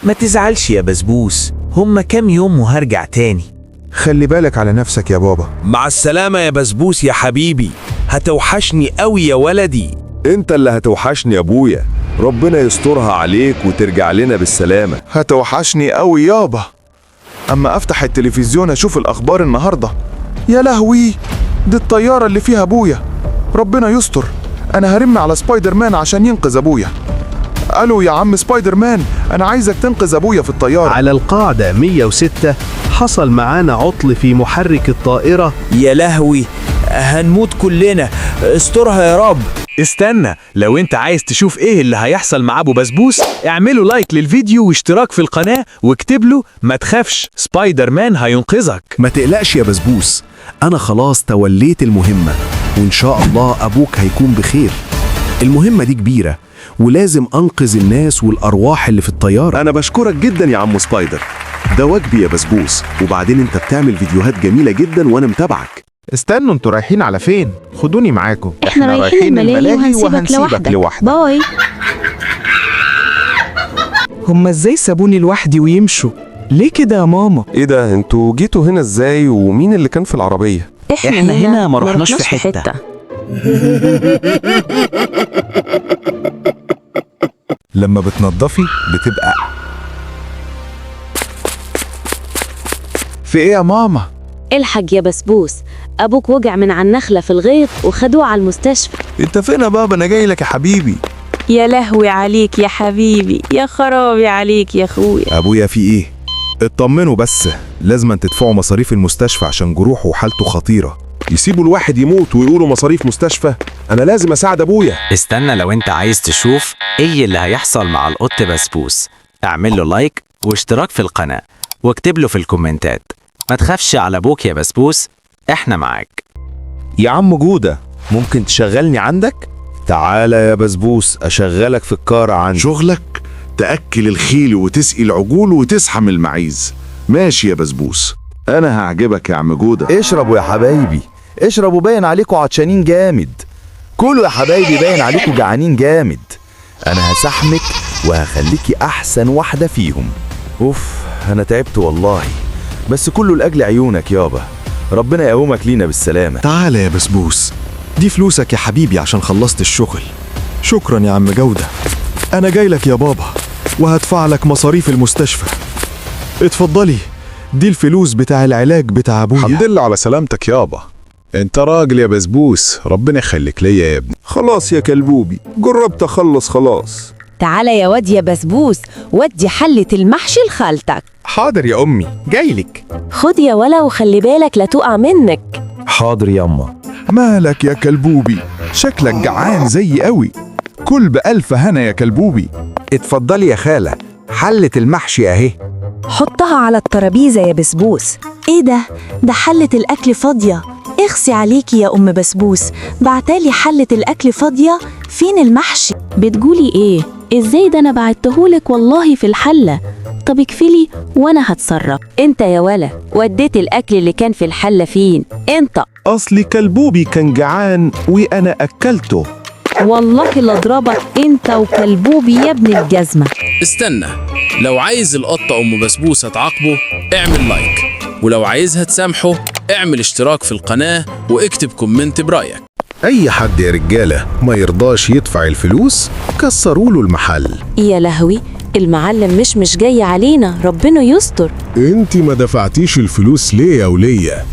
ما تزعلش يا بسبوس، هما كام يوم وهرجع تاني. خلي بالك على نفسك يا بابا. مع السلامة يا بسبوس يا حبيبي، هتوحشني قوي يا ولدي. انت اللي هتوحشني يا ابويا، ربنا يسترها عليك وترجع لنا بالسلامة. هتوحشني قوي يابا. اما افتح التلفزيون اشوف الاخبار النهارده، يا لهوي، دي الطياره اللي فيها ابويا. ربنا يستر، انا هرن على سبايدر مان عشان ينقذ ابويا. الو يا عم سبايدر مان، انا عايزك تنقذ ابويا في الطياره. على القاعدة 106 حصل معانا عطل في محرك الطائرة. يا لهوي، هنموت كلنا، استرها يا رب. استنى، لو انت عايز تشوف ايه اللي هيحصل مع ابو بسبوس، اعملوا لايك للفيديو واشتراك في القناة واكتب له ما تخافش، سبايدر مان هينقذك. ما تقلقش يا بسبوس، أنا خلاص توليت المهمة، وإن شاء الله أبوك هيكون بخير. المهمة دي كبيرة ولازم أنقذ الناس والأرواح اللي في الطيارة. انا بشكرك جدا يا عم سبايدر، ده واجبي يا بسبوس، وبعدين انت بتعمل فيديوهات جميلة جدا وانا متابعك. استنوا، انتوا رايحين على فين؟ خدوني معاكم. احنا رايحين الملاهي وهنسيبك لوحدك. باي. هما ازاي سابوني لوحدي ويمشوا؟ ليه كده يا ماما؟ ايه ده، انتوا جيتوا هنا ازاي ومين اللي كان في العربية؟ احنا هنا ما رحناش في حتة. لما بتنضفي بتبقى في ايه يا ماما؟ الحق يا بسبوس، ابوك وقع من على النخلة في الغيط وخدوه على المستشفى. انت فين يا بابا؟ انا جاي لك يا حبيبي. يا لهوي عليك يا حبيبي، يا خرابي عليك يا اخويا. ابويا في ايه؟ اطمنوا بس، لازم تدفعوا مصاريف المستشفى عشان جروحه وحالته خطيرة. يسيبوا الواحد يموت ويقولوا مصاريف مستشفى؟ انا لازم اساعد ابويا. استنى، لو انت عايز تشوف ايه اللي هيحصل مع القط بسبوس، اعمل له لايك واشتراك في القناة واكتب له في الكومنتات ما تخافش على ابوك يا بسبوس، احنا معاك. يا عم جودة، ممكن تشغلني عندك؟ تعالى يا بسبوس اشغلك في الكارة عندي. شغلك تأكل الخيل وتسقي العجول وتسحم المعيز. ماشي يا بسبوس. انا هعجبك يا عم جودة. اشربوا يا حبايبي، اشربوا، باين عليكوا عطشانين جامد. كلوا يا حبايبي، باين عليكوا جعانين جامد. انا هسحمك وهخليكي احسن واحدة فيهم. اوف، انا تعبت والله، بس كله لاجل عيونك يابا. ربنا يقومك لينا بالسلامة. تعالى يا بسبوس، دي فلوسك يا حبيبي عشان خلصت الشغل. شكرا يا عم جودة، انا جاي لك يا بابا وهدفع لك مصاريف المستشفى. اتفضلي، دي الفلوس بتاع العلاج بتاع ابويا. الحمد لله على سلامتك يابا، انت راجل يا بسبوس، ربنا يخليك ليا يا ابني. خلاص يا كلبوبي، جربت اخلص خلاص. تعالى يا واد يا بسبوس، ودي حلة المحشي لخالتك. حاضر يا امي، جايلك. خد يا ولا وخلي بالك لا تقع منك. حاضر ياما. مالك يا كلبوبي؟ شكلك جعان زي قوي. كل بألف هنا يا كلبوبي. اتفضلي يا خالة، حلة المحشي اهي. حطها على الترابيزة يا بسبوس. ايه ده حلة الاكل فاضية. اخسي عليكي يا ام بسبوس، بعتالي حلة الاكل فاضية، فين المحشي؟ بتقولي ايه؟ ازاي ده انا بعتهولك والله في الحلة. طب اكفلي وانا هتصرف. انت يا ولا وديت الاكل اللي كان في الحلة فين؟ انت. اصلي كلبوبي كان جعان وانا اكلته. والله لا اضربك انت وكلبوبي يا ابن الجزمة. استنى، لو عايز القطة ام بسبوسة تعاقبه اعمل لايك، ولو عايزها تسامحه اعمل اشتراك في القناة واكتب كومنت برأيك. اي حد يا رجالة ما يرضاش يدفع الفلوس كسروا له المحل. يا لهوي، المعلم مش جاي علينا، ربنا يستر. انتي ما دفعتيش الفلوس ليه يا ولية؟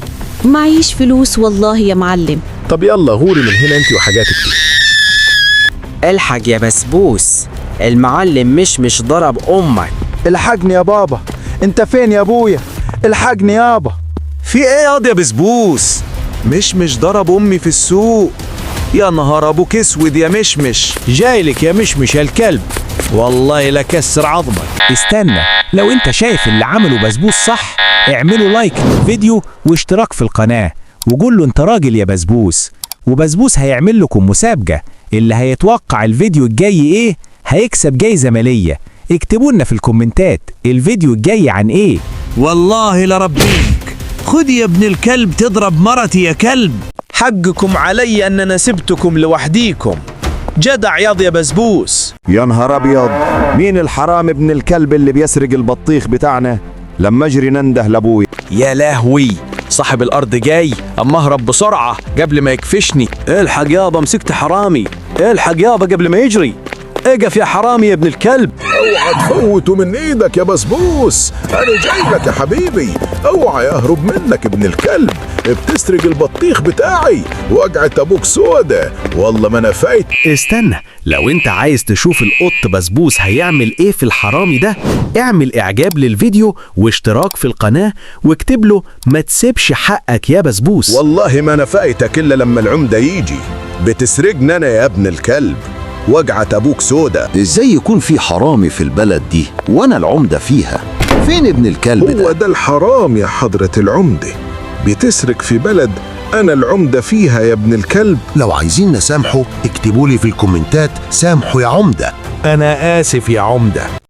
معيش فلوس والله يا معلم. طب يلا غوري من هنا انتي وحاجاتك دي. الحق يا بسبوس، المعلم مش ضرب امك. الحقني يا بابا، انت فين يا ابويا؟ الحقني يابا. في ايه ياض يا بسبوس؟ مش ضرب امي في السوق. يا نهار ابوك اسود يا مشمش. جايلك يا مشمش يا الكلب، والله لكسر عظمك. استنى، لو انت شايف اللي عمله بسبوس صح، اعملوا لايك للفيديو واشتراك في القناة وقول له انت راجل يا بسبوس. وبسبوس هيعمل لكم مسابقة، اللي هيتوقع الفيديو الجاي ايه هيكسب جايزة مالية. اكتبوا لنا في الكومنتات الفيديو الجاي عن ايه. والله لربيك، خد يا ابن الكلب تضرب مرتي يا كلب. حقكم علي ان انا سبتكم لوحديكم. جدع ياض يا بسبوس. يا نهار ابيض، مين الحرام ابن الكلب اللي بيسرق البطيخ بتاعنا؟ لما اجري ننده لابوي. يا لهوي، صاحب الأرض جاي، أما أهرب بسرعة قبل ما يكفشني. الحق يابا، مسكت حرامي. الحق يابا قبل ما يجري. اقف يا حرامي يا ابن الكلب. اوعى تفوته من ايدك يا بسبوس، انا جاي لك يا حبيبي. اوعى يهرب منك ابن الكلب، بتسرق البطيخ بتاعي وقعة ابوك سودة، والله ما انا فايت. استنى، لو انت عايز تشوف القط بسبوس هيعمل ايه في الحرامي ده، اعمل اعجاب للفيديو واشتراك في القناة واكتب له ما تسيبش حقك يا بسبوس. والله ما انا فايتك الا لما العمدة يجي. بتسرقني انا يا ابن الكلب، وقعة ابوك سودة. ازاي يكون في حرامي في البلد دي وانا العمدة فيها؟ فين ابن الكلب ده؟ هو ده الحرام يا حضرة العمدة، بتسرق في بلد انا العمدة فيها يا ابن الكلب. لو عايزين نسامحه اكتبوا لي في الكومنتات سامحوا يا عمدة. أنا آسف يا عمدة.